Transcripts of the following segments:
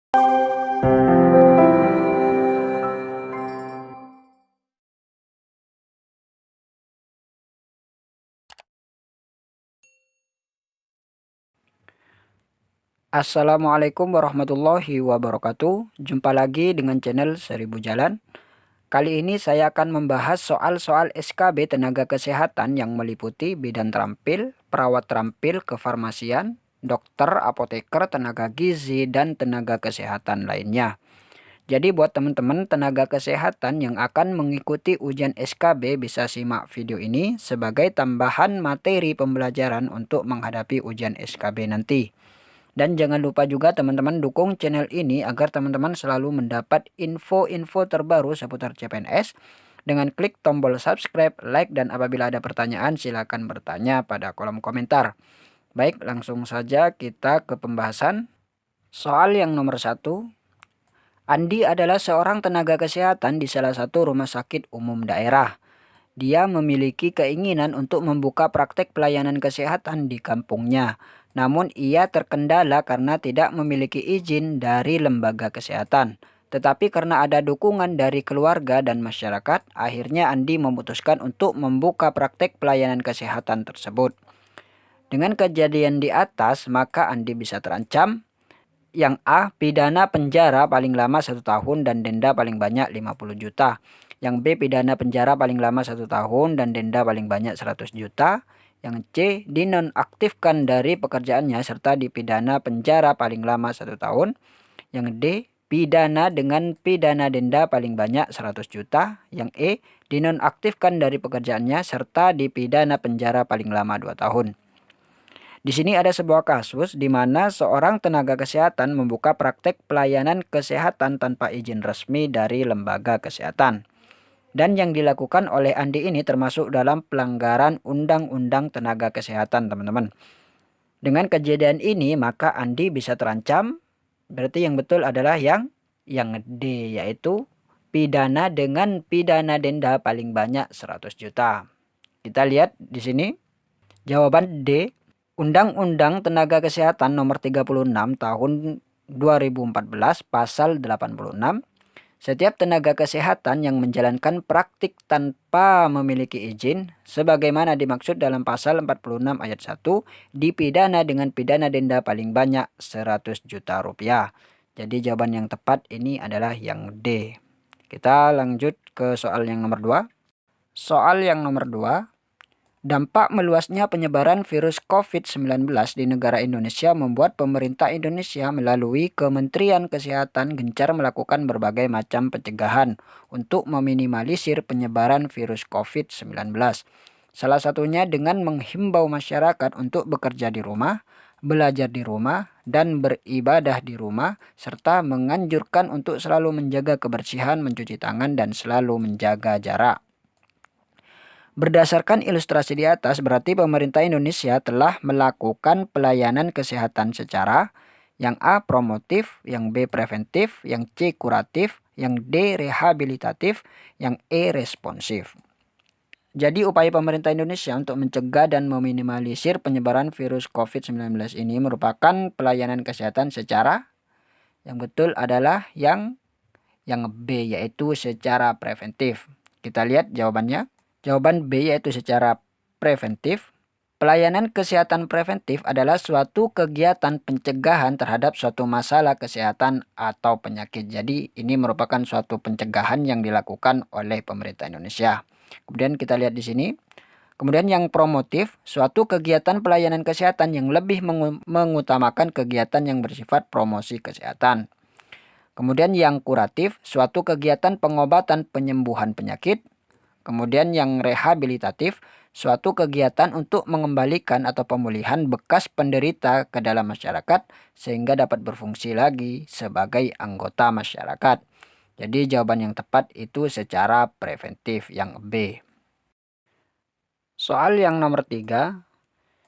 Assalamualaikum warahmatullahi wabarakatuh. Jumpa lagi dengan channel Seribu Jalan. Kali ini saya akan membahas soal-soal SKB tenaga kesehatan yang meliputi bidan terampil, perawat terampil kefarmasian, dokter, apoteker, tenaga gizi, dan tenaga kesehatan lainnya. Jadi buat teman-teman tenaga kesehatan yang akan mengikuti ujian SKB bisa simak video ini sebagai tambahan materi pembelajaran untuk menghadapi ujian SKB nanti. Dan jangan lupa juga teman-teman dukung channel ini agar teman-teman selalu mendapat info-info terbaru seputar CPNS dengan klik tombol subscribe, like, dan apabila ada pertanyaan silakan bertanya pada kolom komentar. Baik, langsung saja kita ke pembahasan. Soal yang nomor 1. Andi adalah seorang tenaga kesehatan di salah satu rumah sakit umum daerah. Dia memiliki keinginan untuk membuka praktek pelayanan kesehatan di kampungnya. Namun ia terkendala karena tidak memiliki izin dari lembaga kesehatan. Tetapi karena ada dukungan dari keluarga dan masyarakat, akhirnya Andi memutuskan untuk membuka praktek pelayanan kesehatan tersebut. Dengan kejadian di atas, maka Andi bisa terancam. Yang A, pidana penjara paling lama 1 tahun dan denda paling banyak 50 juta. Yang B, pidana penjara paling lama 1 tahun dan denda paling banyak 100 juta. Yang C, dinonaktifkan dari pekerjaannya serta dipidana penjara paling lama 1 tahun. Yang D, pidana dengan pidana denda paling banyak 100 juta. Yang E, dinonaktifkan dari pekerjaannya serta dipidana penjara paling lama 2 tahun. Di sini ada sebuah kasus di mana seorang tenaga kesehatan membuka praktek pelayanan kesehatan tanpa izin resmi dari lembaga kesehatan. Dan yang dilakukan oleh Andi ini termasuk dalam pelanggaran Undang-Undang Tenaga Kesehatan, teman-teman. Dengan kejadian ini, maka Andi bisa terancam. Berarti yang betul adalah yang D, yaitu pidana dengan pidana denda paling banyak 100 juta. Kita lihat di sini. Jawaban D. Undang-Undang Tenaga Kesehatan Nomor 36 Tahun 2014 Pasal 86. Setiap tenaga kesehatan yang menjalankan praktik tanpa memiliki izin, sebagaimana dimaksud dalam pasal 46 ayat 1, dipidana dengan pidana denda paling banyak 100 juta rupiah. Jadi jawaban yang tepat ini adalah yang D. Kita lanjut ke soal yang nomor 2. Soal yang nomor 2. Dampak meluasnya penyebaran virus COVID-19 di negara Indonesia membuat pemerintah Indonesia melalui Kementerian Kesehatan gencar melakukan berbagai macam pencegahan untuk meminimalisir penyebaran virus COVID-19. Salah satunya dengan menghimbau masyarakat untuk bekerja di rumah, belajar di rumah, dan beribadah di rumah, serta menganjurkan untuk selalu menjaga kebersihan, mencuci tangan, dan selalu menjaga jarak. Berdasarkan ilustrasi di atas, berarti pemerintah Indonesia telah melakukan pelayanan kesehatan secara yang A, promotif, yang B, preventif, yang C, kuratif, yang D, rehabilitatif, yang E, responsif. Jadi upaya pemerintah Indonesia untuk mencegah dan meminimalisir penyebaran virus COVID-19 ini merupakan pelayanan kesehatan secara yang betul adalah yang B, yaitu secara preventif. Kita lihat jawabannya. Jawaban B yaitu secara preventif. Pelayanan kesehatan preventif adalah suatu kegiatan pencegahan terhadap suatu masalah kesehatan atau penyakit. Jadi ini merupakan suatu pencegahan yang dilakukan oleh pemerintah Indonesia. Kemudian kita lihat di sini. Kemudian yang promotif, suatu kegiatan pelayanan kesehatan yang lebih mengutamakan kegiatan yang bersifat promosi kesehatan. Kemudian yang kuratif, suatu kegiatan pengobatan penyembuhan penyakit. Kemudian yang rehabilitatif, suatu kegiatan untuk mengembalikan atau pemulihan bekas penderita ke dalam masyarakat sehingga dapat berfungsi lagi sebagai anggota masyarakat. Jadi jawaban yang tepat itu secara preventif yang B. Soal yang nomor 3.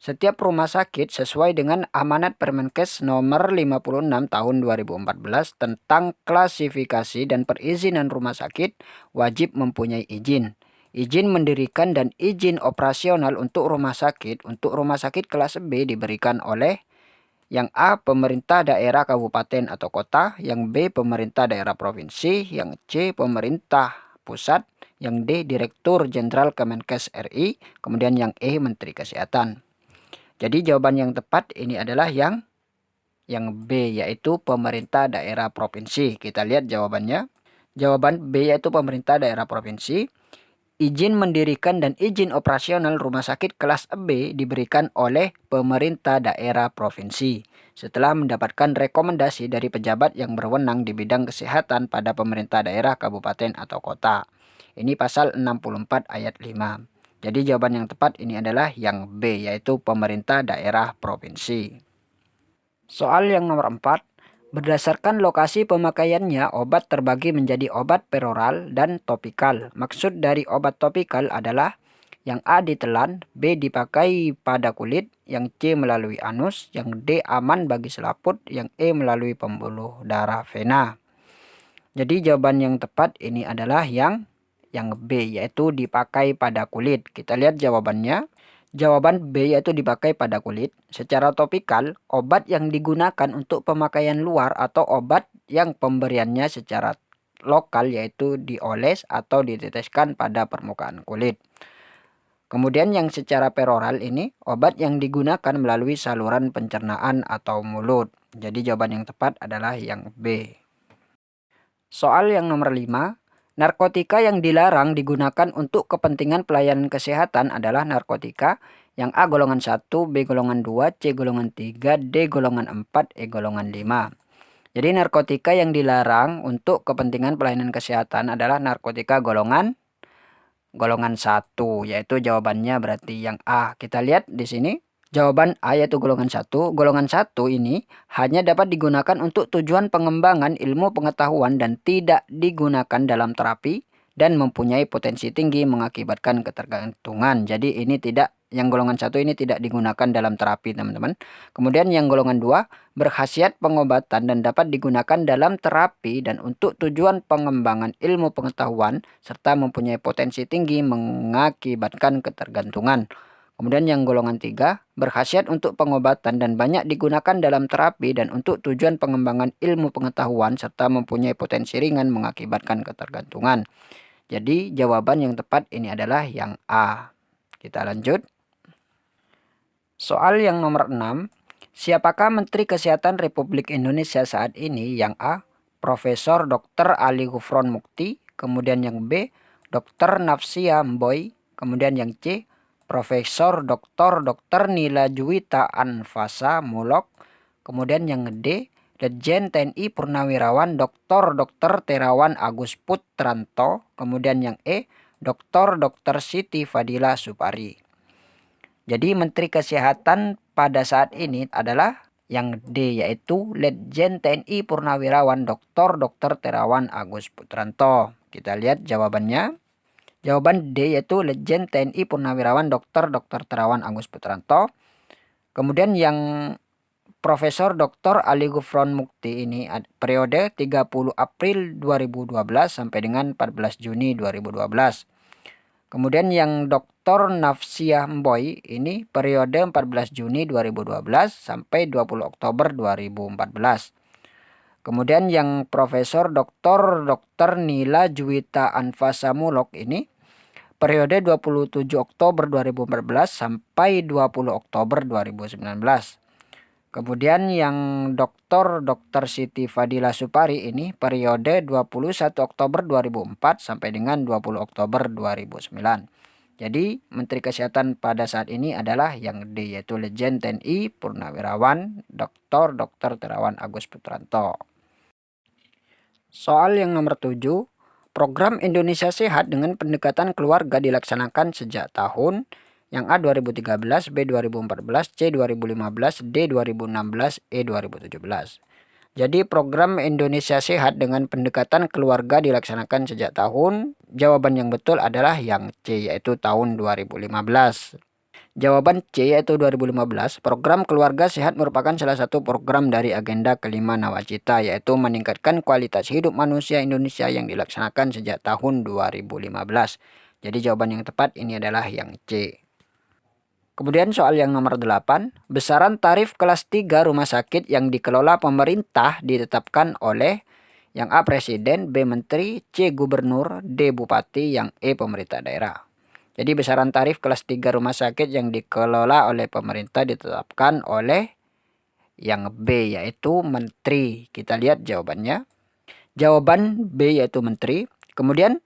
Setiap rumah sakit sesuai dengan amanat Permenkes nomor 56 tahun 2014 tentang klasifikasi dan perizinan rumah sakit wajib mempunyai izin. Izin mendirikan dan izin operasional untuk rumah sakit kelas B diberikan oleh Yang A, pemerintah daerah kabupaten atau kota. Yang B, pemerintah daerah provinsi. Yang C, pemerintah pusat. Yang D, Direktur Jenderal Kemenkes RI. Kemudian yang E, Menteri Kesehatan. Jadi jawaban yang tepat ini adalah yang B, yaitu pemerintah daerah provinsi. Kita lihat jawabannya. Jawaban B yaitu pemerintah daerah provinsi. Izin mendirikan dan izin operasional rumah sakit kelas B diberikan oleh pemerintah daerah provinsi setelah mendapatkan rekomendasi dari pejabat yang berwenang di bidang kesehatan pada pemerintah daerah, kabupaten, atau kota. Ini pasal 64 ayat 5. Jadi jawaban yang tepat ini adalah yang B, yaitu pemerintah daerah provinsi. Soal yang nomor 4. Berdasarkan lokasi pemakaiannya, obat terbagi menjadi obat peroral dan topikal. Maksud dari obat topikal adalah yang A ditelan, B dipakai pada kulit, yang C melalui anus, yang D aman bagi selaput, yang E melalui pembuluh darah vena. Jadi jawaban yang tepat ini adalah yang B, yaitu dipakai pada kulit. Kita lihat jawabannya. Jawaban B yaitu dipakai pada kulit. Secara topikal, obat yang digunakan untuk pemakaian luar atau obat yang pemberiannya secara lokal yaitu dioles atau diteteskan pada permukaan kulit. Kemudian yang secara peroral ini, obat yang digunakan melalui saluran pencernaan atau mulut. Jadi jawaban yang tepat adalah yang B. Soal yang nomor 5. Narkotika yang dilarang digunakan untuk kepentingan pelayanan kesehatan adalah narkotika yang A golongan 1, B golongan 2, C golongan 3, D golongan 4, E golongan 5. Jadi narkotika yang dilarang untuk kepentingan pelayanan kesehatan adalah narkotika golongan 1, yaitu jawabannya berarti yang A. Kita lihat di sini. Jawaban A yaitu golongan 1. Golongan 1 ini hanya dapat digunakan untuk tujuan pengembangan ilmu pengetahuan dan tidak digunakan dalam terapi dan mempunyai potensi tinggi mengakibatkan ketergantungan. Jadi ini tidak, yang golongan 1 ini tidak digunakan dalam terapi, teman-teman. Kemudian yang golongan 2 berkhasiat pengobatan dan dapat digunakan dalam terapi dan untuk tujuan pengembangan ilmu pengetahuan serta mempunyai potensi tinggi mengakibatkan ketergantungan. Kemudian yang golongan 3 berkhasiat untuk pengobatan dan banyak digunakan dalam terapi dan untuk tujuan pengembangan ilmu pengetahuan serta mempunyai potensi ringan mengakibatkan ketergantungan. Jadi jawaban yang tepat ini adalah yang A. Kita lanjut. Soal yang nomor 6. Siapakah Menteri Kesehatan Republik Indonesia saat ini? Yang A, Profesor Dr. Ali Gufron Mukti. Kemudian yang B, Dr. Nafsia Mboy. Kemudian yang C, Profesor Dr. Nila Juwita Anfasa Mulok. Kemudian yang D, Lejen TNI Purnawirawan Dr. Terawan Agus Putranto. Kemudian yang E, Dr. Siti Fadila Supari. Jadi Menteri Kesehatan pada saat ini adalah yang D, yaitu Lejen TNI Purnawirawan Dr. Terawan Agus Putranto. Kita lihat jawabannya. Jawaban D yaitu Lejen TNI Purnawirawan Dr. Terawan Agus Putranto. Kemudian yang Profesor Dr. Ali Gufron Mukti ini periode 30 April 2012 sampai dengan 14 Juni 2012. Kemudian yang Dr. Nafsia Mboy ini periode 14 Juni 2012 sampai 20 Oktober 2014. Kemudian yang Profesor Dr. Nila Juwita Anfasa Mulok ini periode 27 Oktober 2014 sampai 20 Oktober 2019. Kemudian yang Dr. Siti Fadila Supari ini periode 21 Oktober 2004 sampai dengan 20 Oktober 2009. Jadi Menteri Kesehatan pada saat ini adalah yang D, yaitu Lejen TNI Purnawirawan Dr. Terawan Agus Putranto. Soal yang nomor 7. Program Indonesia Sehat dengan pendekatan keluarga dilaksanakan sejak tahun yang A 2013, B 2014, C 2015, D 2016, E 2017. Jadi program Indonesia Sehat dengan pendekatan keluarga dilaksanakan sejak tahun. Jawaban yang betul adalah yang C, yaitu tahun 2015. Jawaban C yaitu 2015. Program Keluarga Sehat merupakan salah satu program dari agenda kelima Nawacita, yaitu meningkatkan kualitas hidup manusia Indonesia yang dilaksanakan sejak tahun 2015. Jadi jawaban yang tepat ini adalah yang C. Kemudian soal yang nomor 8, besaran tarif kelas 3 rumah sakit yang dikelola pemerintah ditetapkan oleh yang A presiden, B menteri, C gubernur, D bupati, yang E pemerintah daerah. Jadi besaran tarif kelas 3 rumah sakit yang dikelola oleh pemerintah ditetapkan oleh yang B yaitu menteri. Kita lihat jawabannya. Jawaban B yaitu menteri. Kemudian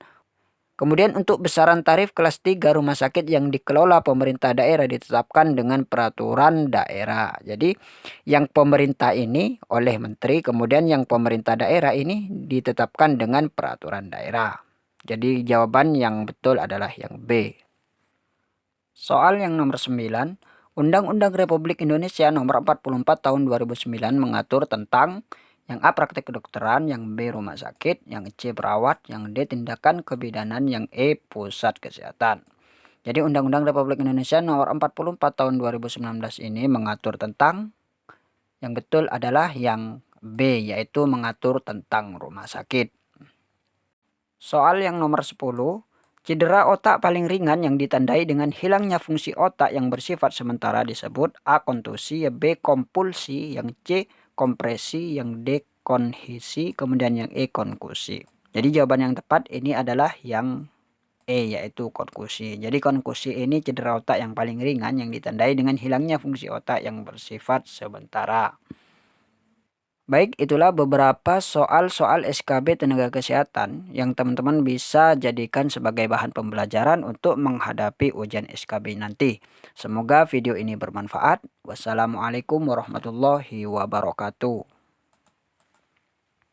untuk besaran tarif kelas 3 rumah sakit yang dikelola pemerintah daerah ditetapkan dengan peraturan daerah. Jadi yang pemerintah ini oleh menteri, kemudian yang pemerintah daerah ini ditetapkan dengan peraturan daerah. Jadi jawaban yang betul adalah yang B. Soal yang nomor 9, Undang-Undang Republik Indonesia Nomor 44 Tahun 2009 mengatur tentang yang A praktek kedokteran, yang B rumah sakit, yang C perawat, yang D tindakan kebidanan, yang E pusat kesehatan. Jadi Undang-Undang Republik Indonesia Nomor 44 Tahun 2019 ini mengatur tentang yang betul adalah yang B yaitu mengatur tentang rumah sakit. Soal yang nomor 10, cedera otak paling ringan yang ditandai dengan hilangnya fungsi otak yang bersifat sementara disebut A. kontusi, B. kompulsi, yang C. kompresi, yang D. konhisi, kemudian yang E. konkusi. Jadi jawaban yang tepat ini adalah yang E yaitu konkusi. Jadi konkusi ini cedera otak yang paling ringan yang ditandai dengan hilangnya fungsi otak yang bersifat sementara. Baik, itulah beberapa soal-soal SKB tenaga kesehatan yang teman-teman bisa jadikan sebagai bahan pembelajaran untuk menghadapi ujian SKB nanti. Semoga video ini bermanfaat. Wassalamualaikum warahmatullahi wabarakatuh.